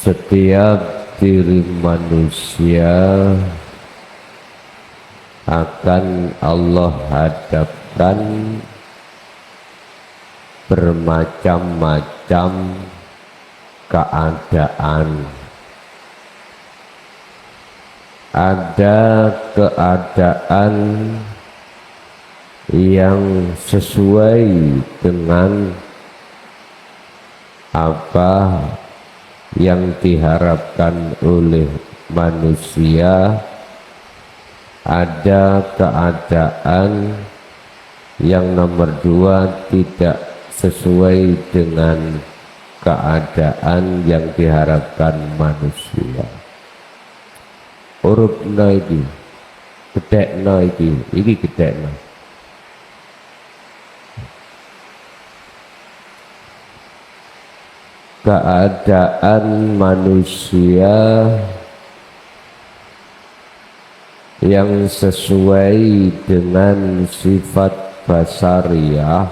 Setiap diri manusia akan Allah hadapkan bermacam-macam keadaan. Ada keadaan yang sesuai dengan apa yang diharapkan oleh manusia, ada keadaan yang nomor dua tidak sesuai dengan keadaan yang diharapkan manusia. Urupna iki, gedekna iki gedekna. Keadaan manusia yang sesuai dengan sifat basariah,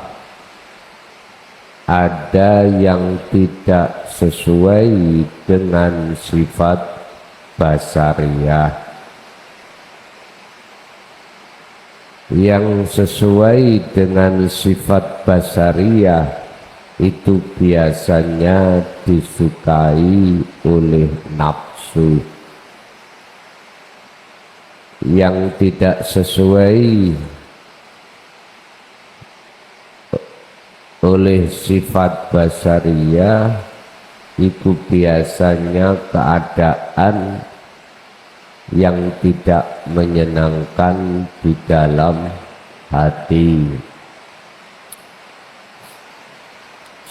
ada yang tidak sesuai dengan sifat basariah. Yang sesuai dengan sifat basariah itu biasanya disukai oleh nafsu. Yang tidak sesuai oleh sifat basariah itu biasanya keadaan yang tidak menyenangkan di dalam hati.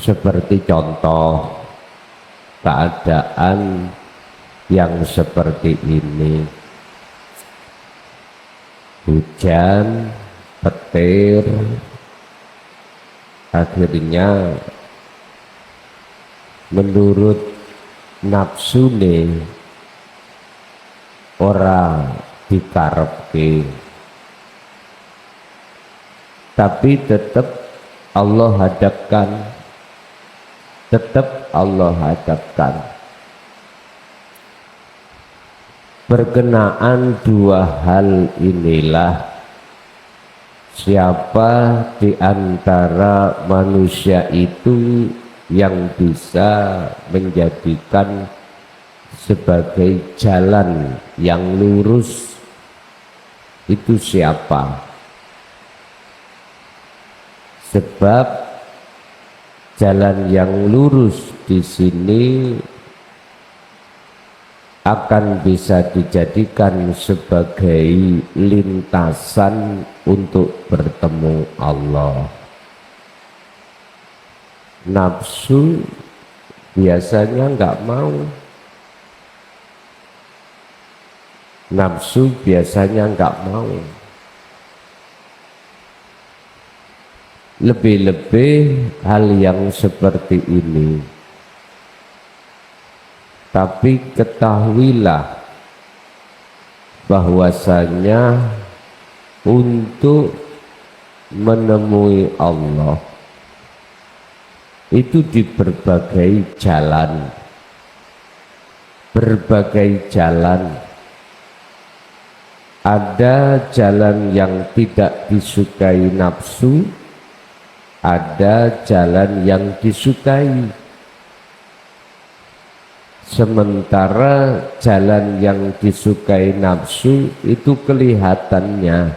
Seperti contoh keadaan yang seperti ini, hujan, petir, akhirnya menurut nafsu nih ora dikarepke, tapi tetap Allah hadapkan, berkenaan dua hal inilah siapa di antara manusia itu yang bisa menjadikan sebagai jalan yang lurus, itu siapa? Sebab jalan yang lurus di sini akan bisa dijadikan sebagai lintasan untuk bertemu Allah. Nafsu biasanya enggak mau. Nafsu biasanya enggak mau. Lebih-lebih hal yang seperti ini. Tapi ketahuilah bahwasanya untuk menemui Allah itu di berbagai jalan. Ada jalan yang tidak disukai nafsu, ada jalan yang disukai. Sementara jalan yang disukai nafsu itu kelihatannya,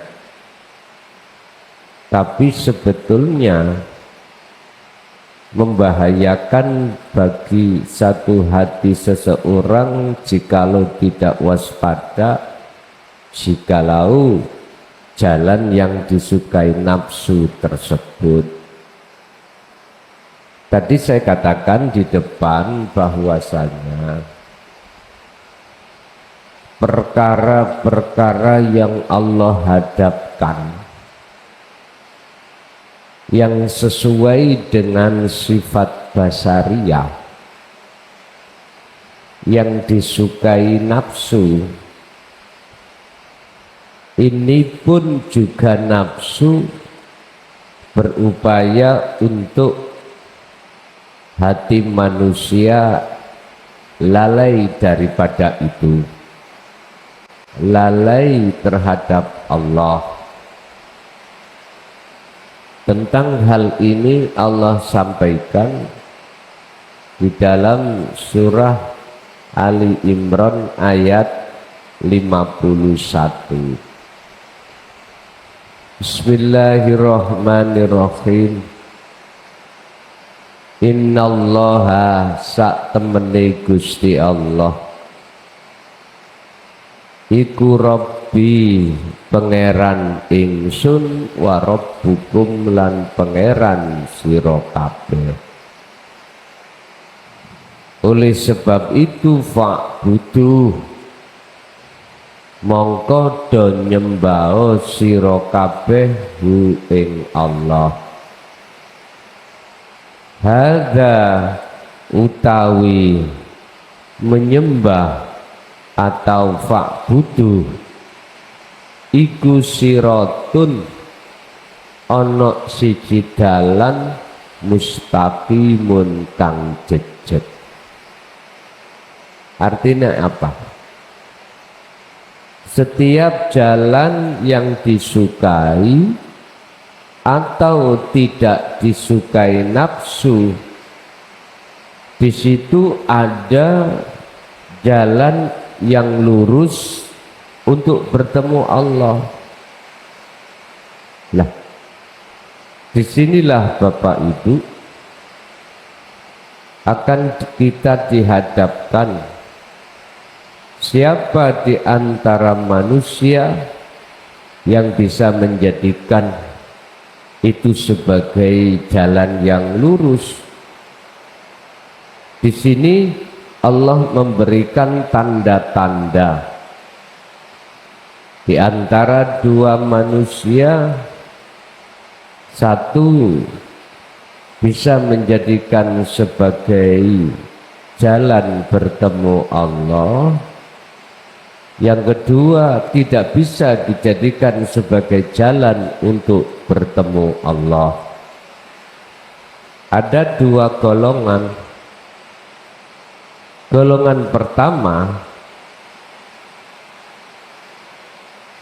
tapi sebetulnya membahayakan bagi satu hati seseorang jikalau tidak waspada, jikalau jalan yang disukai nafsu tersebut. Tadi saya katakan di depan bahwasanya perkara-perkara yang Allah hadapkan yang sesuai dengan sifat basariah yang disukai nafsu, ini pun juga nafsu berupaya untuk hati manusia lalai daripada itu, lalai terhadap Allah. Tentang hal ini Allah sampaikan di dalam surah Ali Imran ayat 51. Bismillahirrahmanirrahim. Innallaha sak temene Gusti Allah iku Rabbi pangeran ingsun wa rabbukum lan pangeran sira kabeh. Oleh sebab itu fa'budu mongko do nyembah sira kabeh hu ing Allah. Hadza utawi menyembah atau fa'budu iku siratun ana siji dalan mustaqimun kang jejeg. Artinya apa? Setiap jalan yang disukai atau tidak disukai nafsu, di situ ada jalan yang lurus untuk bertemu Allah. Nah, disinilah Bapak Ibu akan kita dihadapkan siapa di antara manusia yang bisa menjadikan itu sebagai jalan yang lurus. Di sini Allah memberikan tanda-tanda. Di antara dua manusia, satu bisa menjadikan sebagai jalan bertemu Allah, yang kedua tidak bisa dijadikan sebagai jalan untuk bertemu Allah. Ada dua golongan. Golongan pertama,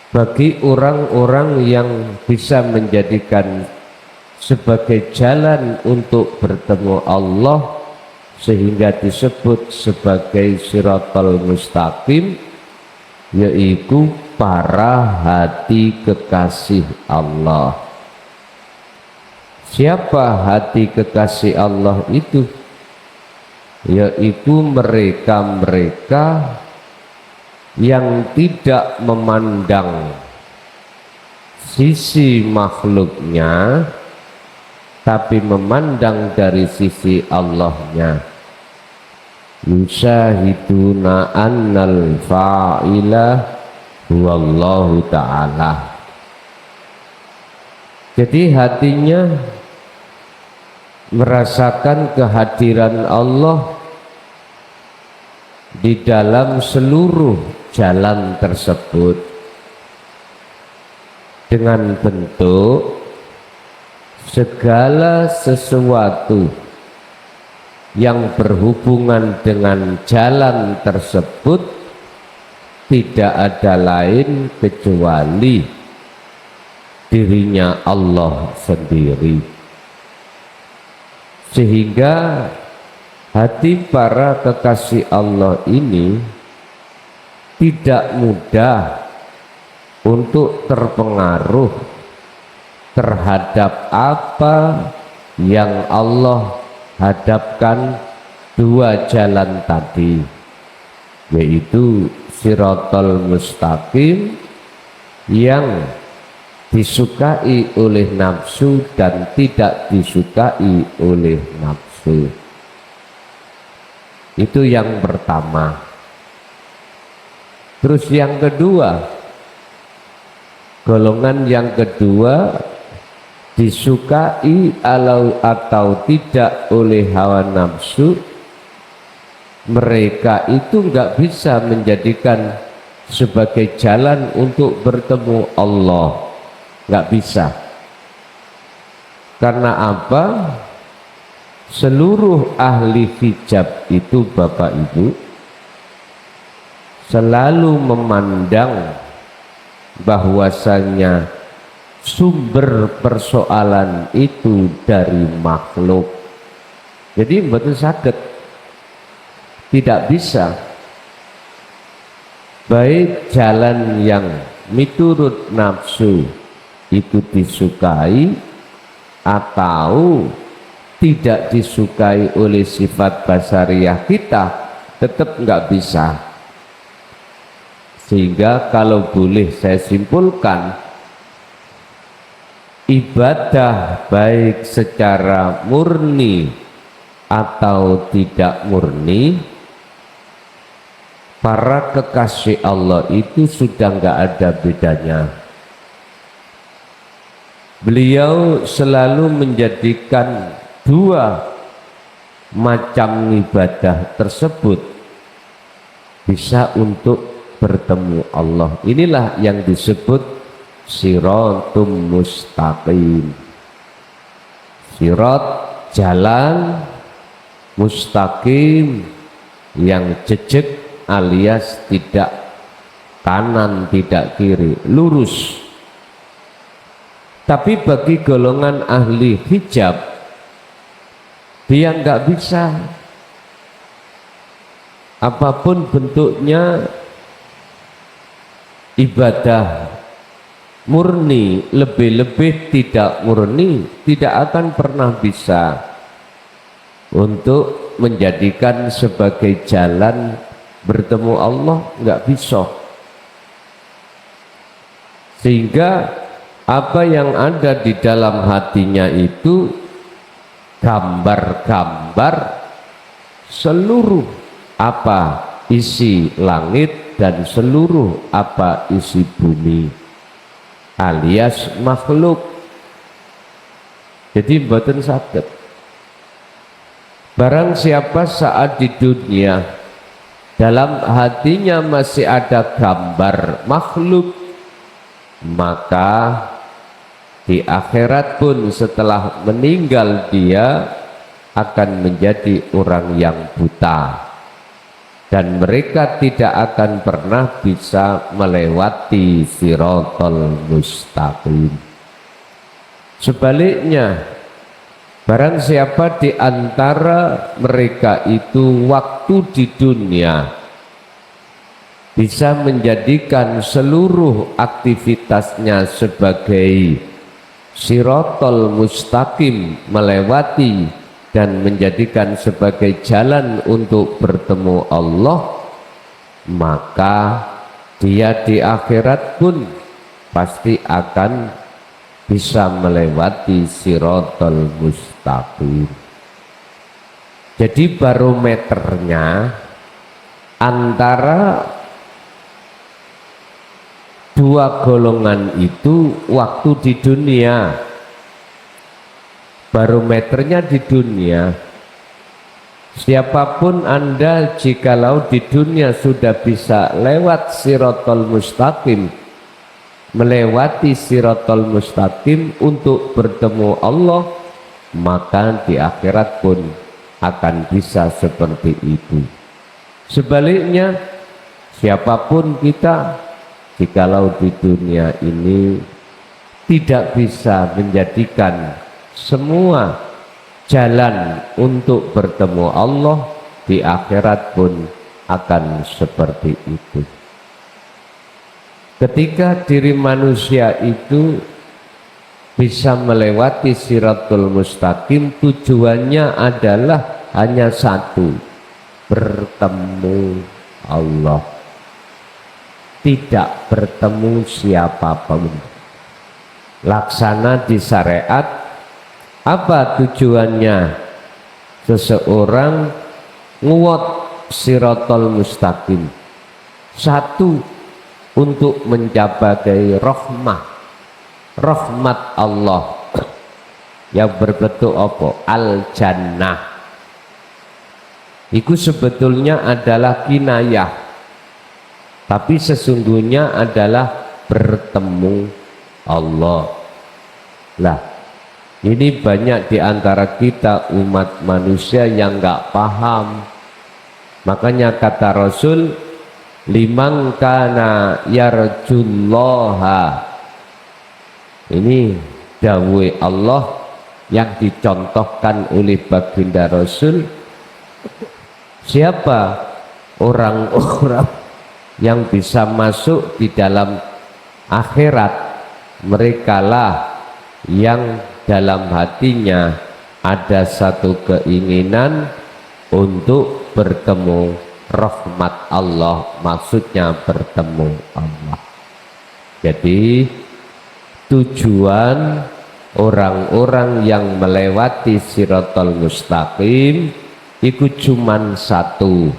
bagi orang-orang yang bisa menjadikan sebagai jalan untuk bertemu Allah sehingga disebut sebagai Shiratal Mustaqim, yaitu para hati kekasih Allah. Siapa hati kekasih Allah itu? Yaitu mereka-mereka yang tidak memandang sisi makhluknya, tapi memandang dari sisi Allahnya. Yusyahiduna annal fa'ila huwallahu ta'ala. Jadi hatinya merasakan kehadiran Allah di dalam seluruh jalan tersebut dengan bentuk segala sesuatu yang berhubungan dengan jalan tersebut tidak ada lain kecuali dirinya Allah sendiri. Sehingga hati para kekasih Allah ini tidak mudah untuk terpengaruh terhadap apa yang Allah hadapkan dua jalan tadi, yaitu Shiratal Mustaqim yang disukai oleh nafsu dan tidak disukai oleh nafsu. Itu yang pertama. Terus yang kedua, golongan yang kedua disukai atau tidak oleh hawa nafsu. Mereka itu nggak bisa menjadikan sebagai jalan untuk bertemu Allah. Nggak bisa. Karena apa? Seluruh ahli hijab itu Bapak Ibu selalu memandang bahwasanya sumber persoalan itu dari makhluk. Jadi mboten saged, tidak bisa baik jalan yang miturut nafsu itu disukai atau tidak disukai oleh sifat basariah kita, tetap nggak bisa. Sehingga kalau boleh saya simpulkan, ibadah baik secara murni atau tidak murni, para kekasih Allah itu sudah nggak ada bedanya. Beliau selalu menjadikan dua macam ibadah tersebut bisa untuk bertemu Allah. Inilah yang disebut siratum mustaqim. Sirat jalan, mustaqim yang jejak alias tidak kanan tidak kiri, lurus. Tapi bagi golongan ahli hijab, dia nggak bisa, apapun bentuknya ibadah murni, lebih-lebih tidak murni, tidak akan pernah bisa untuk menjadikan sebagai jalan bertemu Allah, nggak bisa. Sehingga apa yang ada di dalam hatinya itu gambar-gambar seluruh apa isi langit dan seluruh apa isi bumi alias makhluk. Jadi mboten saged. Barang siapa saat di dunia dalam hatinya masih ada gambar makhluk, maka di akhirat pun setelah meninggal dia akan menjadi orang yang buta, dan mereka tidak akan pernah bisa melewati siratal mustaqim. Sebaliknya, barang siapa di antara mereka itu waktu di dunia bisa menjadikan seluruh aktivitasnya sebagai siratal mustaqim, melewati dan menjadikan sebagai jalan untuk bertemu Allah, maka dia di akhirat pun pasti akan bisa melewati siratal mustaqim. Jadi barometernya antara dua golongan itu waktu di dunia, barometernya di dunia. Siapapun Anda, jikalau di dunia sudah bisa lewat siratal mustaqim, melewati siratal mustaqim untuk bertemu Allah, maka di akhirat pun akan bisa seperti itu. Sebaliknya, siapapun kita, jikalau di dunia ini tidak bisa menjadikan semua jalan untuk bertemu Allah, di akhirat pun akan seperti itu. Ketika diri manusia itu bisa melewati siratul mustaqim, tujuannya adalah hanya satu, bertemu Allah, tidak bertemu siapapun. Laksana di syariat, apa tujuannya? Seseorang nguwat siratal mustaqim, satu, untuk mencapai rahmat Allah yang berbentuk apa? Al jannah. Itu sebetulnya adalah kinayah, tapi sesungguhnya adalah bertemu Allah. Lah, ini banyak di antara kita umat manusia yang nggak paham. Makanya kata Rasul, liman kana yarjullaha. Ini dawuh Allah yang dicontohkan oleh baginda Rasul. Siapa orang-orang yang bisa masuk di dalam akhirat? Merekalah yang dalam hatinya ada satu keinginan untuk bertemu rahmat Allah, maksudnya bertemu Allah. Jadi tujuan orang-orang yang melewati Siratal Mustaqim itu cuman satu,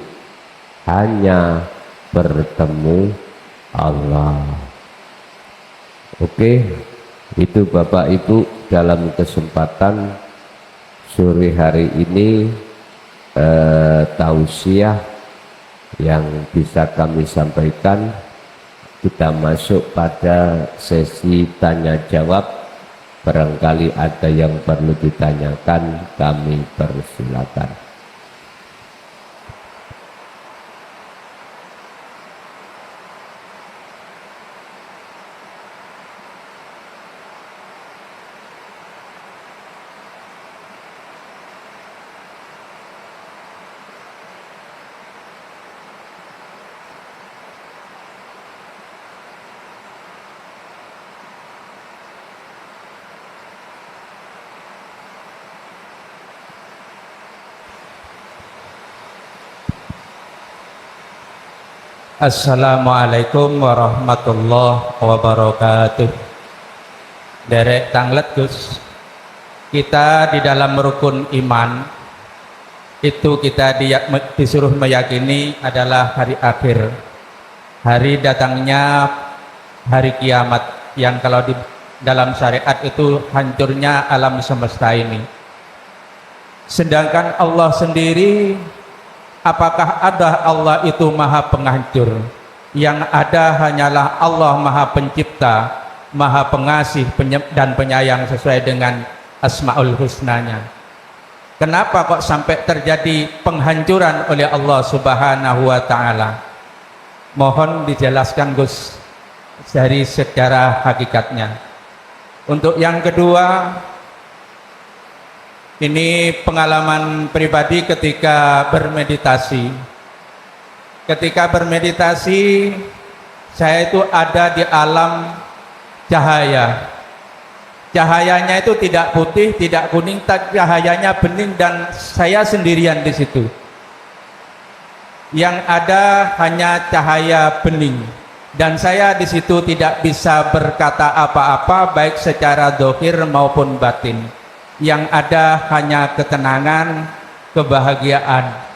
hanya bertemu Allah. Oke, itu Bapak Ibu dalam kesempatan sore hari ini tausiah yang bisa kami sampaikan. Kita masuk pada sesi tanya jawab. Barangkali ada yang perlu ditanyakan, kami persilakan. Assalamualaikum warahmatullahi wabarakatuh. Derek tanglet Gus, kita di dalam rukun iman itu kita disuruh meyakini adalah hari akhir, hari datangnya hari kiamat, yang kalau di dalam syariat itu hancurnya alam semesta ini. Sedangkan Allah sendiri, apakah ada Allah itu maha penghancur? Yang ada hanyalah Allah maha pencipta, maha pengasih dan penyayang sesuai dengan asmaul husnanya. Kenapa kok sampai terjadi penghancuran oleh Allah subhanahu wa ta'ala? Mohon dijelaskan Gus dari secara hakikatnya. Untuk yang kedua, ini pengalaman pribadi ketika bermeditasi. Ketika bermeditasi, saya itu ada di alam cahaya. Cahayanya itu tidak putih, tidak kuning, cahayanya bening dan saya sendirian di situ. Yang ada hanya cahaya bening dan saya di situ tidak bisa berkata apa-apa baik secara zahir maupun batin. Yang ada hanya ketenangan, kebahagiaan.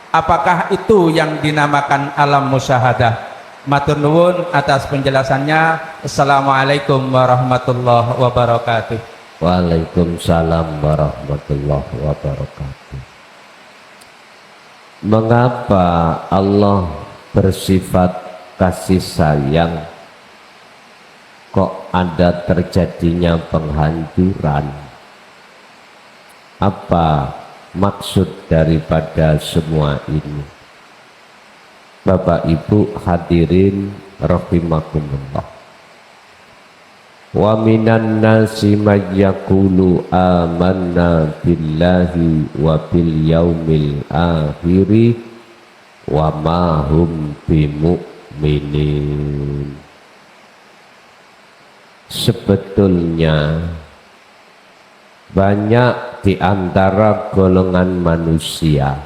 Apakah itu yang dinamakan alam musyahadah? Matur nuwun atas penjelasannya. Assalamualaikum warahmatullahi wabarakatuh. Waalaikumsalam warahmatullahi wabarakatuh. Mengapa Allah bersifat kasih sayang kok ada terjadinya penghancuran? Apa maksud daripada semua ini? Bapak Ibu hadirin rahimakumullah. Wa minan nasi may yaqulu amanna billahi wa bil yaumil akhiri wa ma hum bimu'minin. Sebetulnya banyak di antara golongan manusia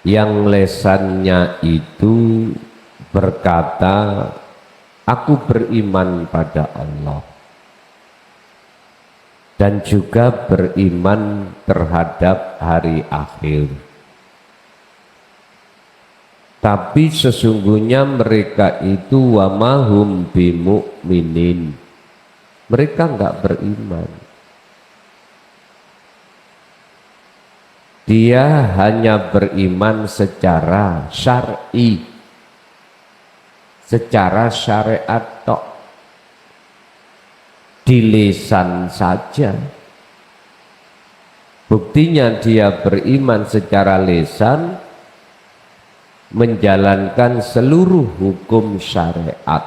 yang lesannya itu berkata, aku beriman pada Allah dan juga beriman terhadap hari akhir. Tapi sesungguhnya mereka itu wa mahum bimu'minin. Mereka enggak beriman. Dia hanya beriman secara syar'i, secara syariat tok, di lisan saja. Buktinya dia beriman secara lisan, menjalankan seluruh hukum syariat.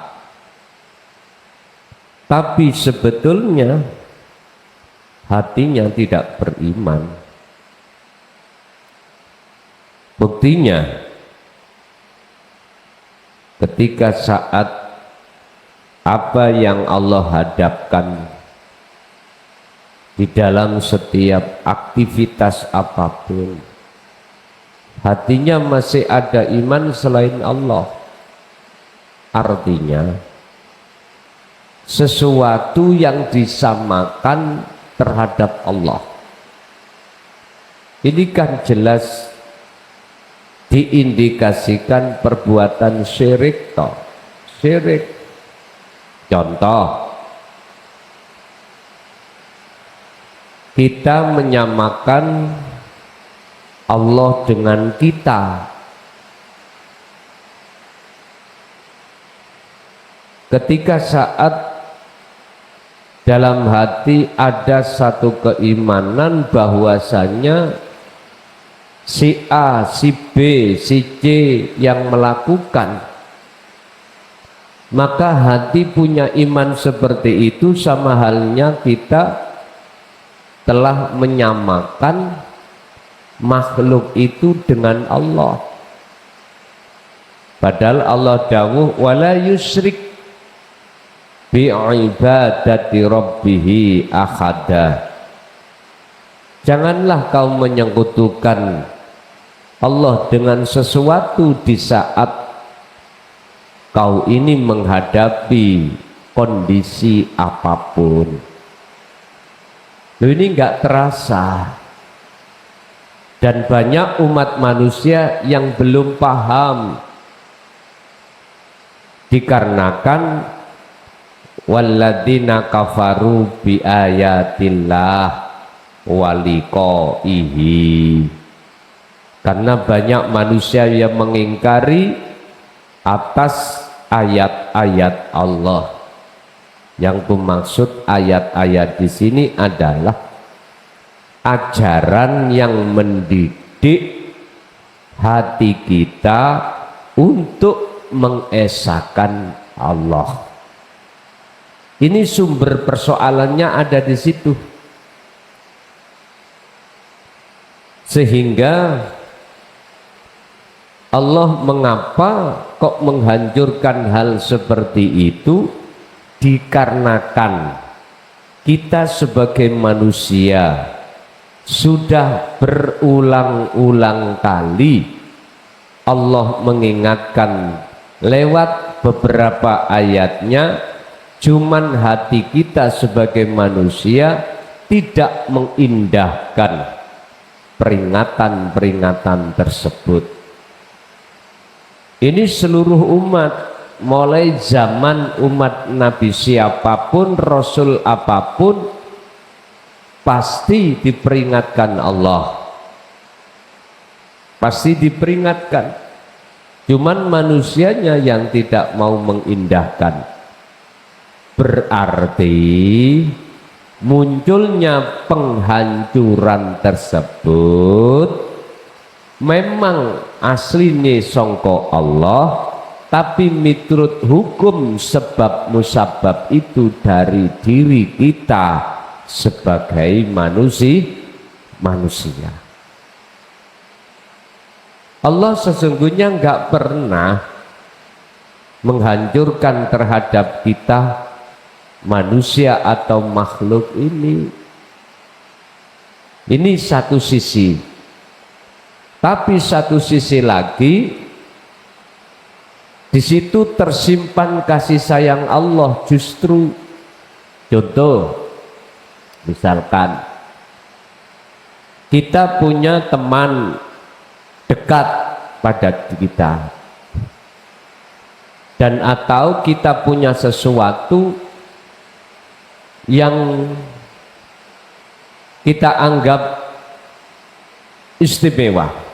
Tapi sebetulnya hatinya tidak beriman. Buktinya ketika saat apa yang Allah hadapkan di dalam setiap aktivitas apapun, hatinya masih ada iman selain Allah. Artinya sesuatu yang disamakan terhadap Allah. Ini kan jelas diindikasikan perbuatan syirik toh. Syirik. Contoh, kita menyamakan Allah dengan kita. Ketika saat dalam hati ada satu keimanan bahwasanya si A, si B, si C yang melakukan, maka hati punya iman seperti itu, sama halnya kita telah menyamakan makhluk itu dengan Allah. Padahal Allah dawuh wala yusyrik bi ibadati rabbih ahada. Janganlah kau menyekutukan Allah dengan sesuatu di saat kau ini menghadapi kondisi apapun. Ini enggak terasa, dan banyak umat manusia yang belum paham dikarenakan walladzina kafaru bi ayatillah waliqaihi, karena banyak manusia yang mengingkari atas ayat-ayat Allah. Yang kumaksud ayat-ayat di sini adalah ajaran yang mendidik hati kita untuk mengesahkan Allah. Ini sumber persoalannya ada di situ. Sehingga Allah mengapa kok menghancurkan hal seperti itu? Dikarenakan kita sebagai manusia sudah berulang-ulang kali Allah mengingatkan lewat beberapa ayatnya, cuman hati kita sebagai manusia tidak mengindahkan peringatan-peringatan tersebut. Ini seluruh umat, mulai zaman umat Nabi siapapun, Rasul apapun, pasti diperingatkan Allah, pasti diperingatkan. Cuman manusianya yang tidak mau mengindahkan. Berarti munculnya penghancuran tersebut memang aslinya songko Allah, tapi miturut hukum sebab musabab itu dari diri kita sebagai manusia. Allah sesungguhnya enggak pernah menghancurkan terhadap kita manusia atau makhluk ini. Ini satu sisi. Tapi satu sisi lagi, di situ tersimpan kasih sayang Allah justru. Contoh, misalkan kita punya teman dekat pada kita, dan atau kita punya sesuatu yang kita anggap istimewa.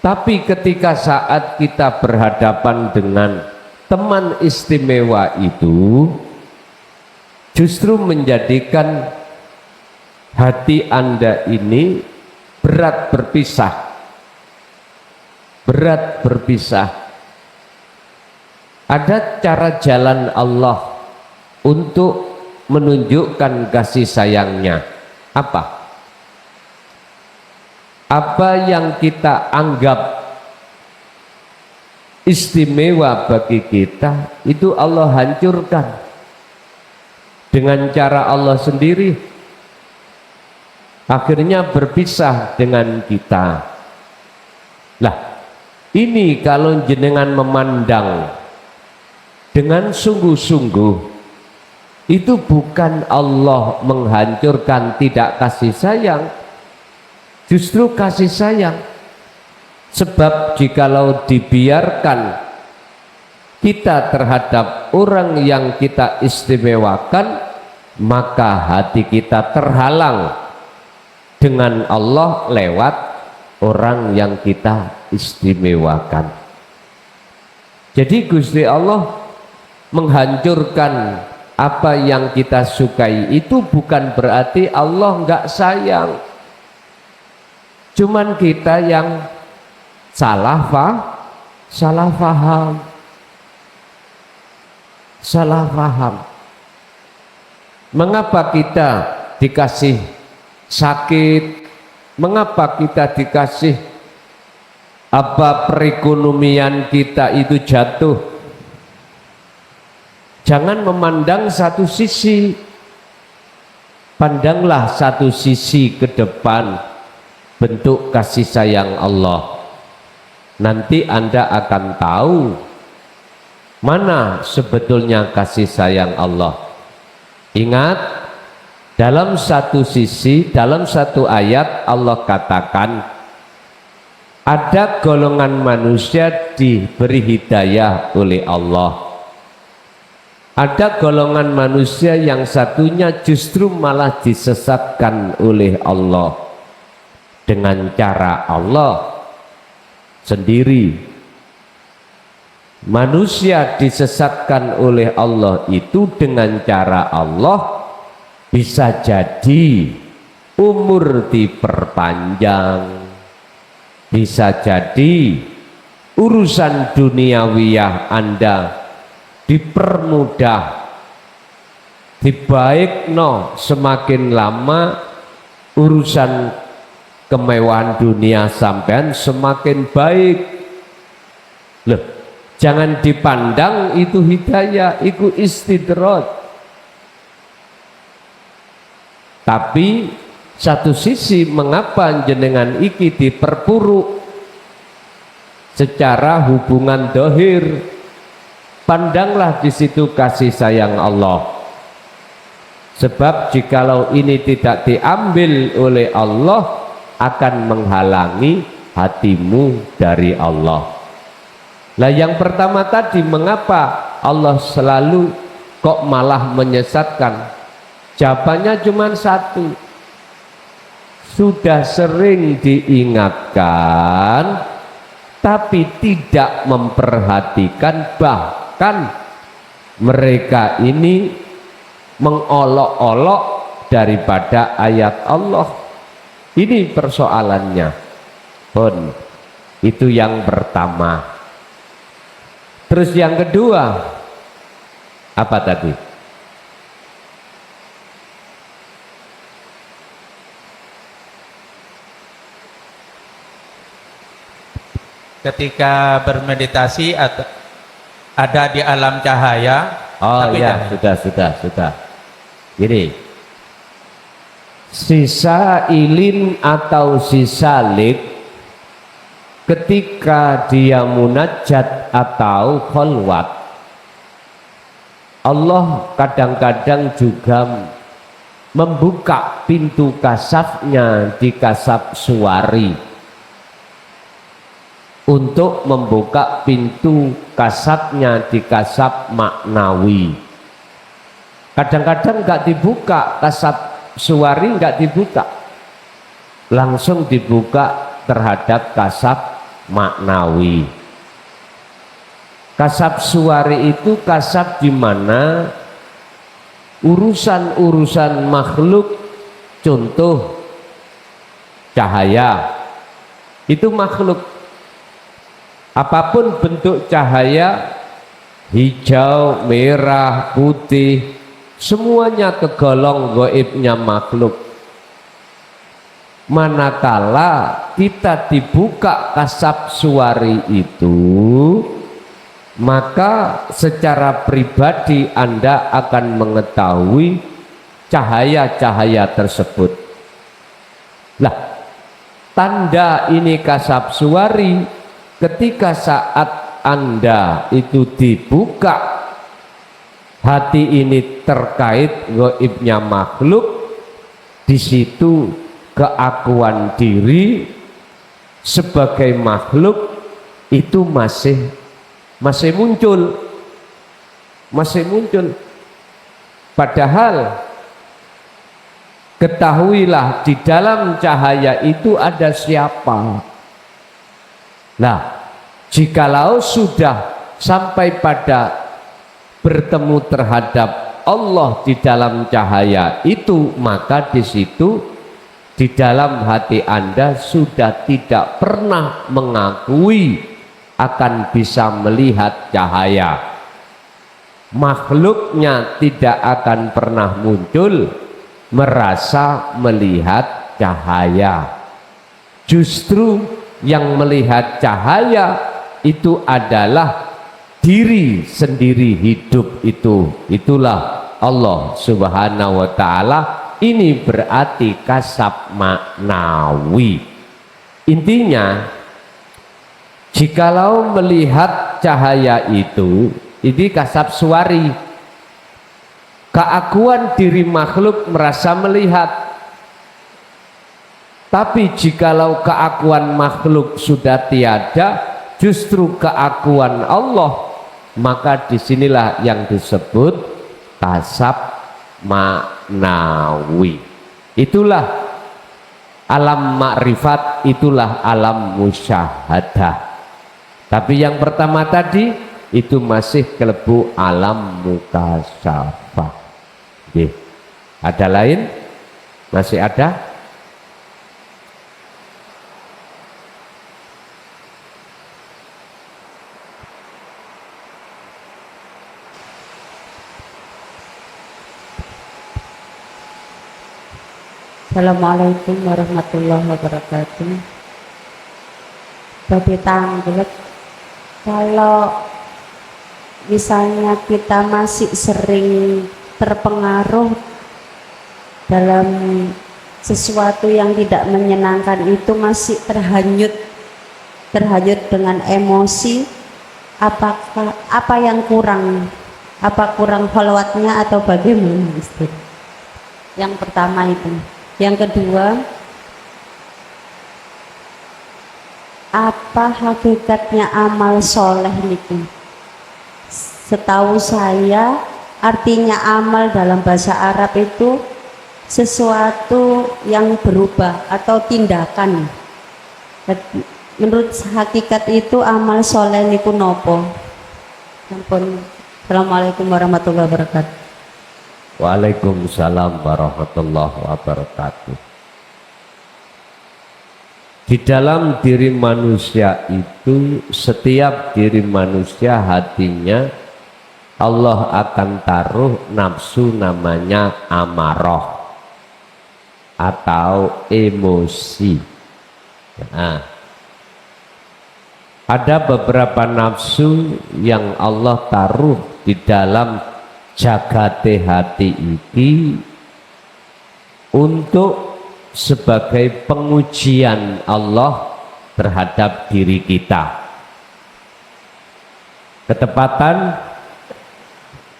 Tapi ketika saat kita berhadapan dengan teman istimewa itu, justru menjadikan hati Anda ini berat berpisah. berat berpisah. Ada cara jalan Allah untuk menunjukkan kasih sayangnya. Apa? Apa yang kita anggap istimewa bagi kita, itu Allah hancurkan dengan cara Allah sendiri. Akhirnya berpisah dengan kita. Lah, ini kalau jenengan memandang dengan sungguh-sungguh, itu bukan Allah menghancurkan tidak kasih sayang, justru kasih sayang. Sebab jikalau dibiarkan kita terhadap orang yang kita istimewakan, maka hati kita terhalang dengan Allah lewat orang yang kita istimewakan. Jadi Gusti Allah menghancurkan apa yang kita sukai itu bukan berarti Allah enggak sayang. Cuman kita yang salah paham. Mengapa kita dikasih sakit? Mengapa kita dikasih perekonomian kita itu jatuh? Jangan memandang satu sisi, pandanglah satu sisi ke depan bentuk kasih sayang Allah. Nanti Anda akan tahu mana sebetulnya kasih sayang Allah. Ingat, dalam satu sisi, dalam satu ayat Allah katakan ada golongan manusia diberi hidayah oleh Allah. Ada golongan manusia yang satunya justru malah disesatkan oleh Allah dengan cara Allah sendiri. Manusia disesatkan oleh Allah itu dengan cara Allah, bisa jadi umur diperpanjang, bisa jadi urusan duniawiyah Anda dipermudah, dibaikno semakin lama urusan kemewahan dunia sampean semakin baik. Loh, jangan dipandang itu hidayah, itu istidraj. Tapi satu sisi mengapa jenengan iki diperpuruk secara hubungan dohir, pandanglah di situ kasih sayang Allah. Sebab jikalau ini tidak diambil oleh Allah, akan menghalangi hatimu dari Allah. Nah, yang pertama tadi, mengapa Allah selalu kok malah menyesatkan? Jawabannya cuma satu. Sudah sering diingatkan, tapi tidak memperhatikan, bahkan mereka ini mengolok-olok daripada ayat Allah. Ini persoalannya. Itu yang pertama. Terus yang kedua, apa tadi? Ketika bermeditasi ada di alam cahaya. Oh ya, sudah. Gini, sisa ilin atau sisa lid ketika dia munajat atau khalwat, Allah kadang-kadang juga membuka pintu kasafnya di kasaf suwari untuk membuka pintu kasafnya di kasaf maknawi. Kadang-kadang nggak dibuka, kasaf suwari nggak dibuka, langsung dibuka terhadap kasaf maknawi. Kasaf suwari itu kasaf di mana urusan-urusan makhluk, contoh cahaya, itu makhluk. apapun bentuk cahaya, hijau, merah, putih, semuanya kegolong gaibnya makhluk. Manakala kita dibuka kasab suwari itu, maka secara pribadi Anda akan mengetahui cahaya-cahaya tersebut. Lah, tanda ini kasab suwari ketika saat Anda itu dibuka hati ini terkait gaibnya makhluk, di situ keakuan diri sebagai makhluk itu masih muncul. Padahal ketahuilah di dalam cahaya itu ada siapa. Nah, jikalau sudah sampai pada bertemu terhadap Allah di dalam cahaya itu, maka di situ di dalam hati Anda sudah tidak pernah mengakui akan bisa melihat cahaya. Makhluknya tidak akan pernah muncul merasa melihat cahaya. Justru yang melihat cahaya itu adalah diri sendiri hidup itu. Itulah Allah Subhanahu wa ta'ala. Ini berarti kasab maknawi. Intinya, jikalau melihat cahaya itu, ini kasab suwari, keakuan diri makhluk merasa melihat. Tapi jikalau keakuan makhluk sudah tiada, justru keakuan Allah, maka disinilah yang disebut kasab maknawi. Itulah alam makrifat, itulah alam musyahadah. Tapi yang pertama tadi itu masih kelebu alam mukasyafah. Ada lain? Masih ada? Assalamualaikum warahmatullahi wabarakatuh. Bagi tanggap, kalau misalnya kita masih sering terpengaruh dalam sesuatu yang tidak menyenangkan, itu masih terhanyut dengan emosi, apakah apa yang kurang? Apa kurang kholwatnya atau bagaimana? Yang pertama itu. Yang kedua, apa hakikatnya amal soleh itu? Setahu saya, artinya amal dalam bahasa Arab itu sesuatu yang berubah atau tindakan. Menurut hakikat itu amal soleh niku nopo? Assalamualaikum warahmatullahi wabarakatuh. Waalaikumsalam warahmatullahi wabarakatuh. Di dalam diri manusia itu, setiap diri manusia hatinya Allah akan taruh nafsu namanya amarah atau emosi. Nah, ada beberapa nafsu yang Allah taruh di dalam jagate hati ini untuk sebagai pengujian Allah terhadap diri kita. Ketepatan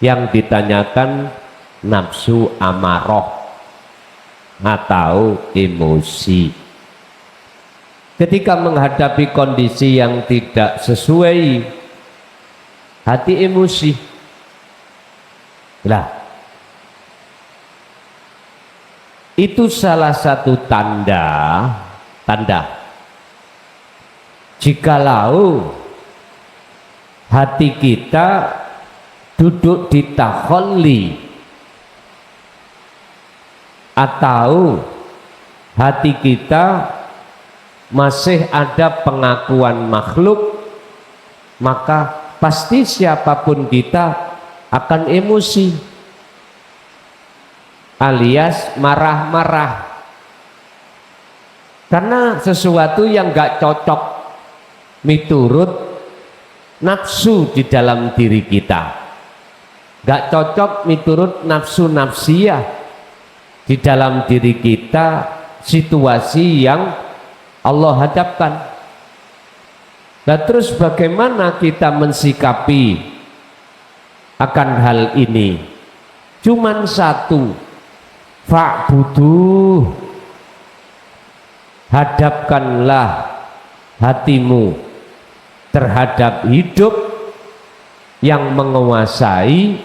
yang ditanyakan nafsu amarah atau emosi. Ketika menghadapi kondisi yang tidak sesuai, hati emosi. Lah, itu salah satu tanda jikalau hati kita duduk di takhalli atau hati kita masih ada pengakuan makhluk maka pasti siapapun kita akan emosi alias marah-marah karena sesuatu yang gak cocok miturut nafsu di dalam diri kita, gak cocok miturut nafsu nafsiyah di dalam diri kita, situasi yang Allah hadapkan. Nah terus bagaimana kita mensikapi akan hal ini? Cuman satu, fa'buduh, hadapkanlah hatimu terhadap hidup yang menguasai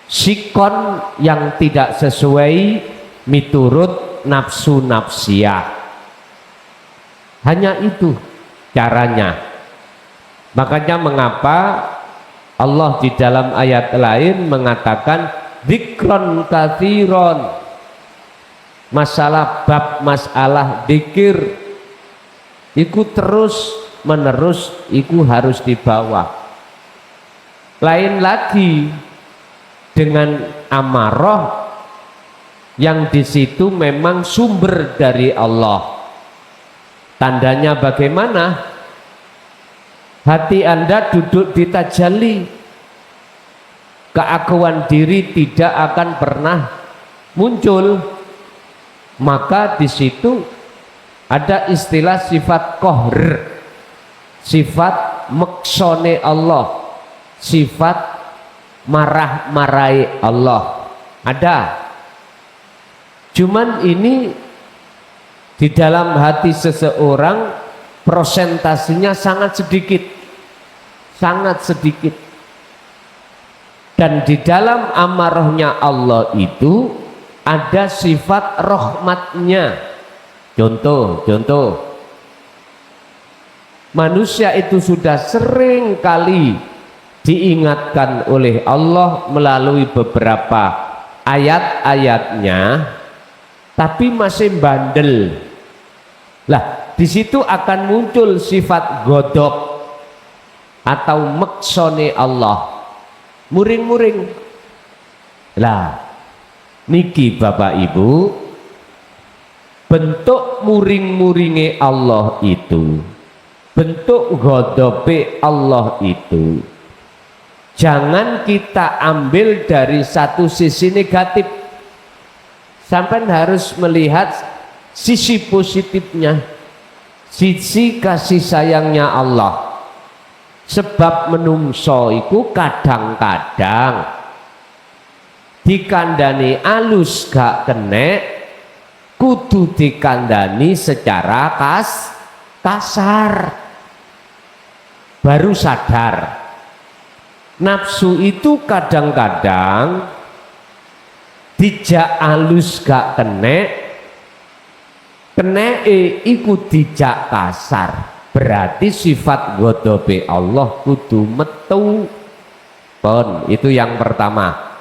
sikon yang tidak sesuai miturut nafsu nafsiyah. Hanya itu caranya. Makanya mengapa Allah di dalam ayat lain mengatakan dzikron katsiron, masalah bab masalah dzikir iku terus menerus iku harus dibawa. Lain lagi dengan amarah yang di situ memang sumber dari Allah. Tandanya bagaimana? Hati Anda duduk di tajalli, keakuan diri tidak akan pernah muncul. Maka di situ ada istilah sifat qahr, sifat maksone Allah, sifat marah-marahi Allah. Ada. Cuman ini di dalam hati seseorang prosentasenya sangat sedikit, sangat sedikit. Dan di dalam amarahnya Allah itu ada sifat rahmatnya. Contoh manusia itu sudah sering kali diingatkan oleh Allah melalui beberapa ayat-ayatnya, tapi masih bandel. Lah, di situ akan muncul sifat godok atau maksone Allah, muring-muring. Lah, niki Bapak Ibu, bentuk muring-muringe Allah itu, bentuk godobe Allah itu, jangan kita ambil dari satu sisi negatif. Sampai harus melihat sisi positifnya, sisi kasih sayangnya Allah. Sebab menungso iku kadang-kadang dikandani alus gak kenek, kudu dikandani secara kasar. Baru sadar nafsu itu kadang-kadang dijak alus gak kenek iku dijak kasar, berarti sifat godobe Allah kudu metu. Pon, itu yang pertama.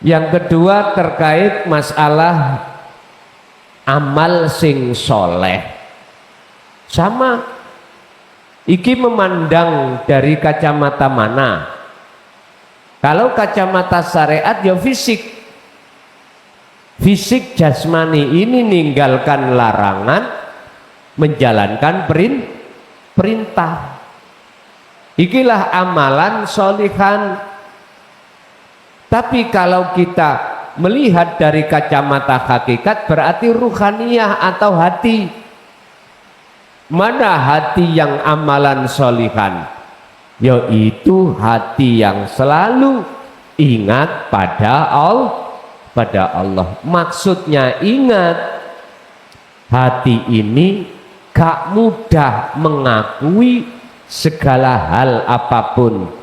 Yang kedua terkait masalah amal sing soleh. Sama, iki memandang dari kacamata mana? Kalau kacamata syariat ya fisik, fisik jasmani ini ninggalkan larangan, menjalankan perintah. Ikilah amalan solihan. Tapi kalau kita melihat dari kacamata hakikat, berarti ruhaniyah atau hati. Mana hati yang amalan solihan? Yaitu hati yang selalu ingat pada Allah. Maksudnya ingat, hati ini gak mudah mengakui segala hal apapun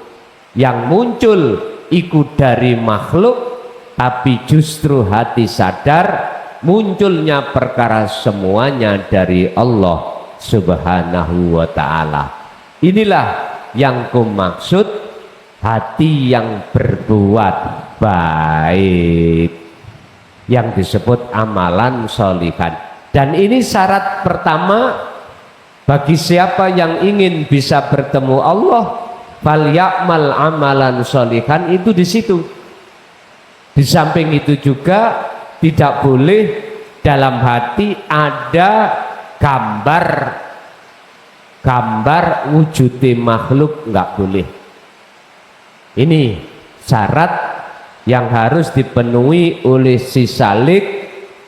yang muncul ikut dari makhluk, tapi justru hati sadar munculnya perkara semuanya dari Allah Subhanahu wa ta'ala. Inilah yang kumaksud hati yang berbuat baik, yang disebut amalan sholihan. Dan ini syarat pertama Bagi siapa yang ingin bisa bertemu Allah, falyamal amalan sholihan, itu di situ. Di samping itu juga tidak boleh dalam hati ada gambar wujudi makhluk, nggak boleh. Ini syarat yang harus dipenuhi oleh si salik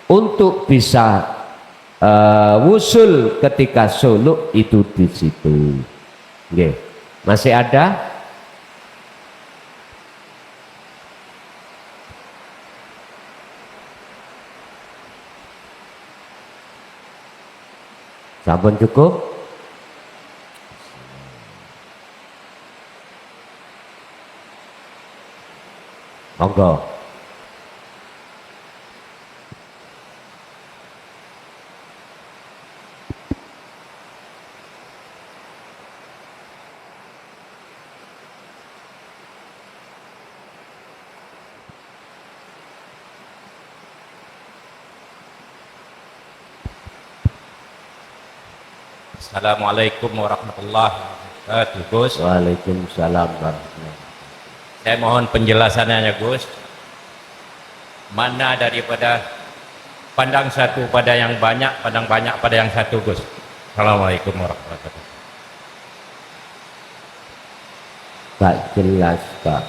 untuk bisa wusul ketika suluk itu di situ. Oke. Masih ada? Sampun cukup? Monggo. Assalamualaikum warahmatullahi wabarakatuh, Gus. Waalaikumsalam warahmatullahi wabarakatuh. Saya mohon penjelasannya, Gus. Mana daripada pandang satu pada yang banyak, pandang banyak pada yang satu, Gus? Assalamualaikum warahmatullahi wabarakatuh. Tak jelas, Pak.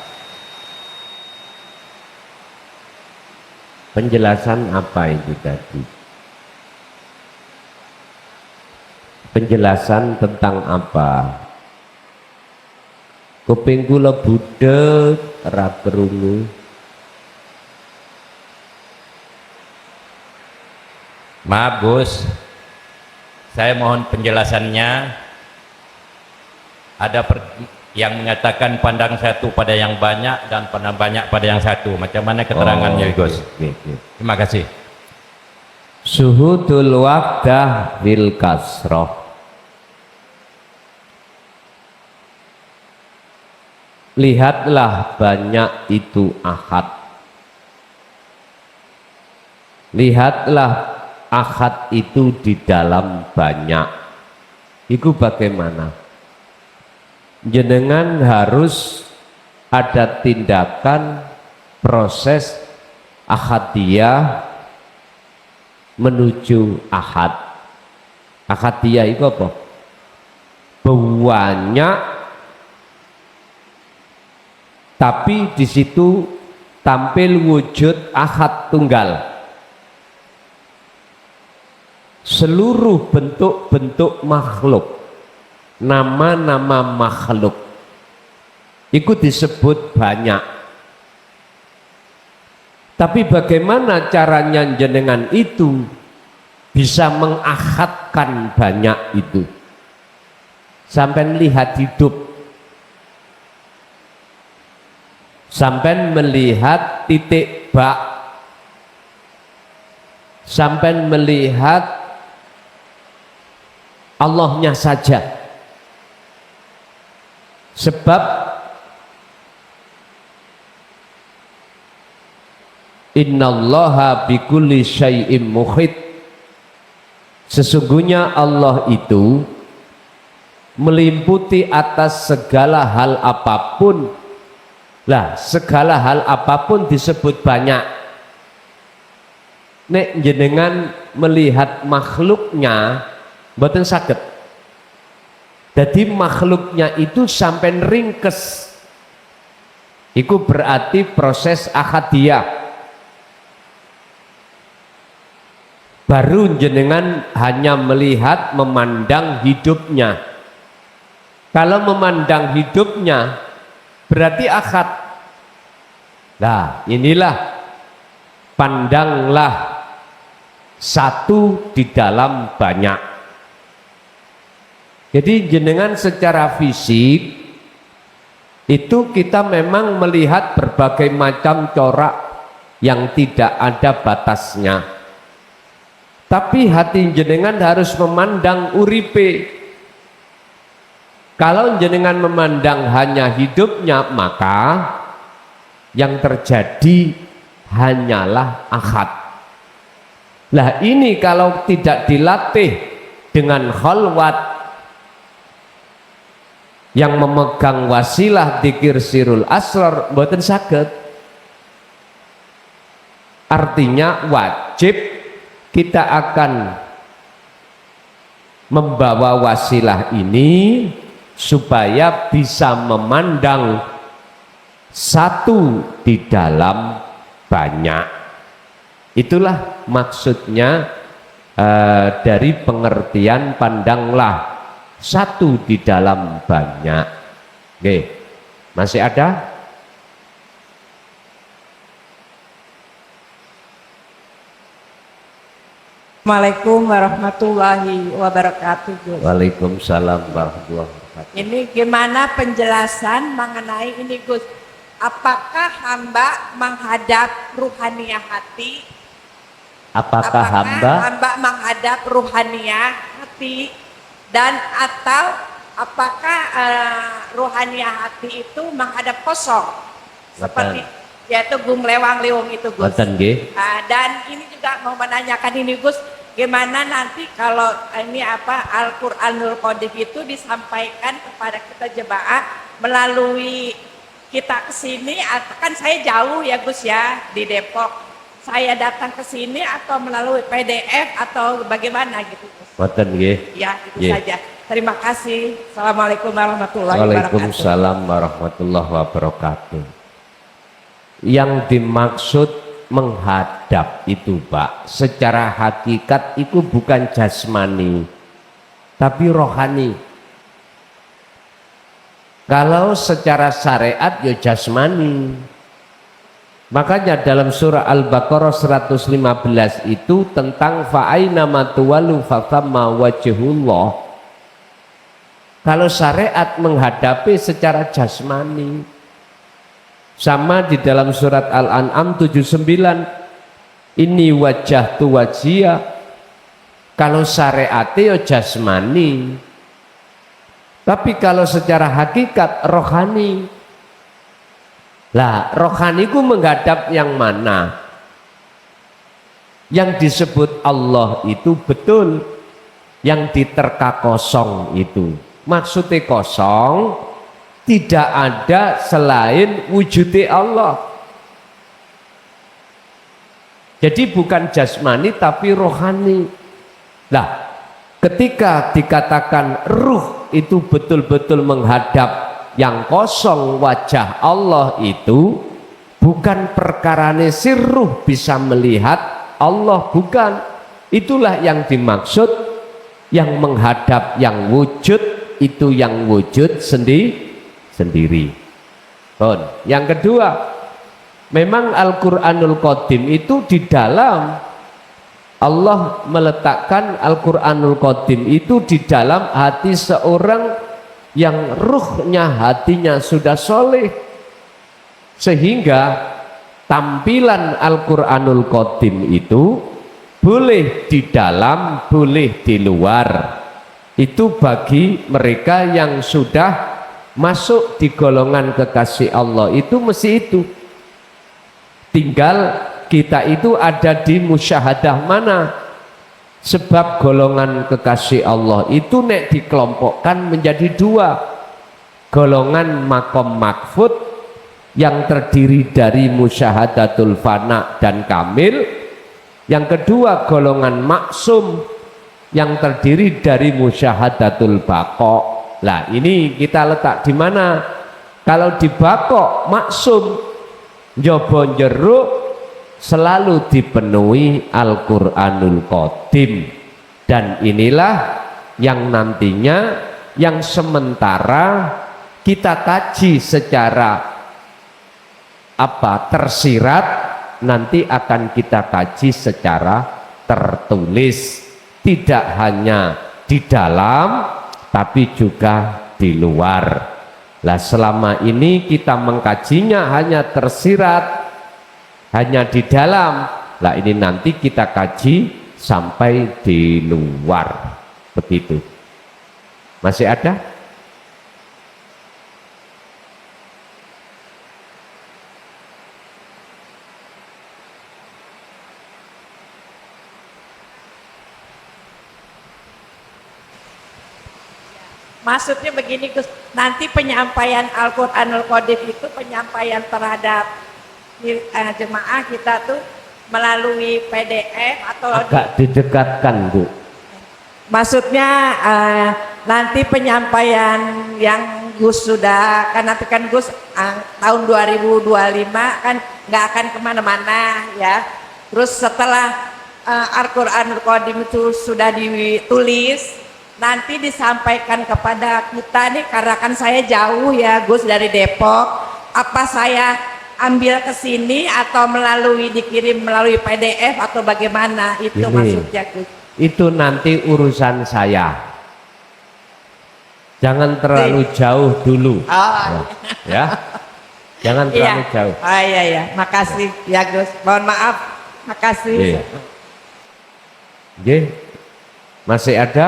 Penjelasan apa itu tadi? Penjelasan tentang apa? Kuping kula budek ora krungu. Maaf, Gus. Saya mohon penjelasannya. Ada yang mengatakan pandang satu pada yang banyak dan pandang banyak pada yang satu. Macam mana keterangannya, Gus? Oke. Terima kasih. Suhudul waqdah bil kasroh. Lihatlah banyak itu ahad. Lihatlah ahad itu di dalam banyak. Itu bagaimana? Jenengan harus ada tindakan proses ahadiyah menuju ahad. Ahadiyah itu apa? Banyak, tapi di situ tampil wujud ahad tunggal. Seluruh bentuk-bentuk makhluk, nama-nama makhluk, itu disebut banyak. Tapi bagaimana caranya jenengan itu bisa mengahadkan banyak itu? Sampai lihat hidup, sampai melihat titik bak, sampai melihat Allahnya saja. Sebab innallaha bikulli syai'im muhit, sesungguhnya Allah itu meliputi atas segala hal apapun. Lah, segala hal apapun disebut banyak. Nek jenengan melihat makhluknya mboten saged. Jadi makhluknya itu sampai ringkes. Itu berarti proses ahadiyah. Baru jenengan hanya melihat, memandang hidupnya. Kalau memandang hidupnya berarti ahad. Nah, inilah pandanglah satu di dalam banyak. Jadi jenengan secara fisik itu kita memang melihat berbagai macam corak yang tidak ada batasnya. Tapi hati jenengan harus memandang uripe. Kalau jenengan memandang hanya hidupnya, maka yang terjadi hanyalah ahad. Lah ini kalau tidak dilatih dengan khalwat, yang memegang wasilah dzikir sirul asrar mboten saged. Artinya wajib kita akan membawa wasilah ini supaya bisa memandang satu di dalam banyak. Itulah maksudnya dari pengertian pandanglah satu di dalam banyak. Oke, masih ada? Assalamualaikum warahmatullahi wabarakatuh. Waalaikumsalam warahmatullahi wabarakatuh. Ini gimana penjelasan mengenai ini Gus? Apakah hamba menghadap ruhaniah hati? Apakah hamba menghadap ruhaniah hati dan atau apakah ruhaniah hati itu menghadap kosong? Seperti yaitu gung lewang liwung itu Gus. Dan ini juga mau menanyakan ini Gus, gimana nanti kalau ini Al-Qur'anul Qadim itu disampaikan kepada kita jemaah melalui kita kesini, kan saya jauh ya Gus ya di Depok, saya datang ke sini atau melalui PDF atau bagaimana gitu Gus? Ya itu saja. Terima kasih. Assalamualaikum warahmatullahi wabarakatuh. Waalaikumsalam warahmatullahi wabarakatuh. Yang dimaksud menghadap itu Pak, secara hakikat itu bukan jasmani tapi rohani. Kalau secara syariat ya jasmani. Makanya dalam surah Al-Baqarah 115 itu tentang fa'aina matuwalu fathamma wajhullah. Kalau syariat menghadapi secara jasmani. Sama di dalam surat Al-An'am 79, ini wajah tu wajia. Kalau syariatnya jasmani, tapi kalau secara hakikat rohani. Lah rohani ku menghadap yang mana? Yang disebut Allah itu betul, yang diterka kosong itu maksudnya kosong, tidak ada selain wujudnya Allah. Jadi bukan jasmani tapi rohani. Nah, ketika dikatakan ruh itu betul-betul menghadap yang kosong wajah Allah itu bukan perkarane si ruh bisa melihat Allah, bukan. Itulah yang dimaksud yang menghadap yang wujud itu, yang wujud sendiri. Yang kedua, memang Al-Qur'anul Qadim itu di dalam Allah meletakkan Al-Qur'anul Qadim itu di dalam hati seorang yang ruhnya hatinya sudah soleh, sehingga tampilan Al-Qur'anul Qadim itu boleh di dalam boleh di luar. Itu bagi mereka yang sudah masuk di golongan kekasih Allah itu mesti itu. Tinggal kita itu ada di musyahadah mana. Sebab golongan kekasih Allah itu nek dikelompokkan menjadi dua. Golongan makom makfud yang terdiri dari musyahadatul fana dan kamil. Yang kedua golongan maksum yang terdiri dari musyahadatul baqo. Lah ini kita letak di mana? Kalau di baqo maksum, njaba jeruk selalu dipenuhi Al-Qur'anul Qadim, dan inilah yang nantinya yang sementara kita kaji secara tersirat, nanti akan kita kaji secara tertulis, tidak hanya di dalam tapi juga di luar. Lah selama ini kita mengkajinya hanya tersirat, hanya di dalam. Lah ini nanti kita kaji sampai di luar. Begitu. Masih ada? Maksudnya begini Gus, nanti penyampaian Al-Quranul Qadim itu penyampaian terhadap jemaah kita tuh melalui PDF atau Agak didekatkan Bu. maksudnya nanti penyampaian yang Gus sudah kan nanti kan Gus tahun 2025 kan nggak akan kemana-mana ya. Terus setelah Al-Quranul Qadim itu sudah ditulis, nanti disampaikan kepada kita nih karena kan saya jauh ya Gus dari Depok. Apa saya ambil ke sini atau dikirim melalui PDF atau bagaimana? Itu Ini. maksudnya Gus. Itu nanti urusan saya. Jangan terlalu jauh dulu. Oh, Ya. Jangan iya. terlalu jauh. Oh iya ya, makasih ya Gus. Mohon maaf, makasih. Iya. Nggih. Masih ada?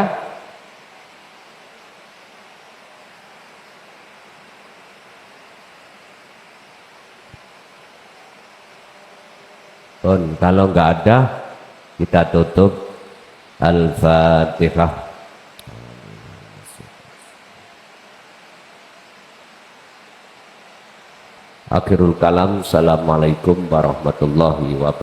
Bon, kalau nggak ada, kita tutup. Al-Fatihah. Akhirul kalam. Assalamualaikum warahmatullahi wabarakatuh.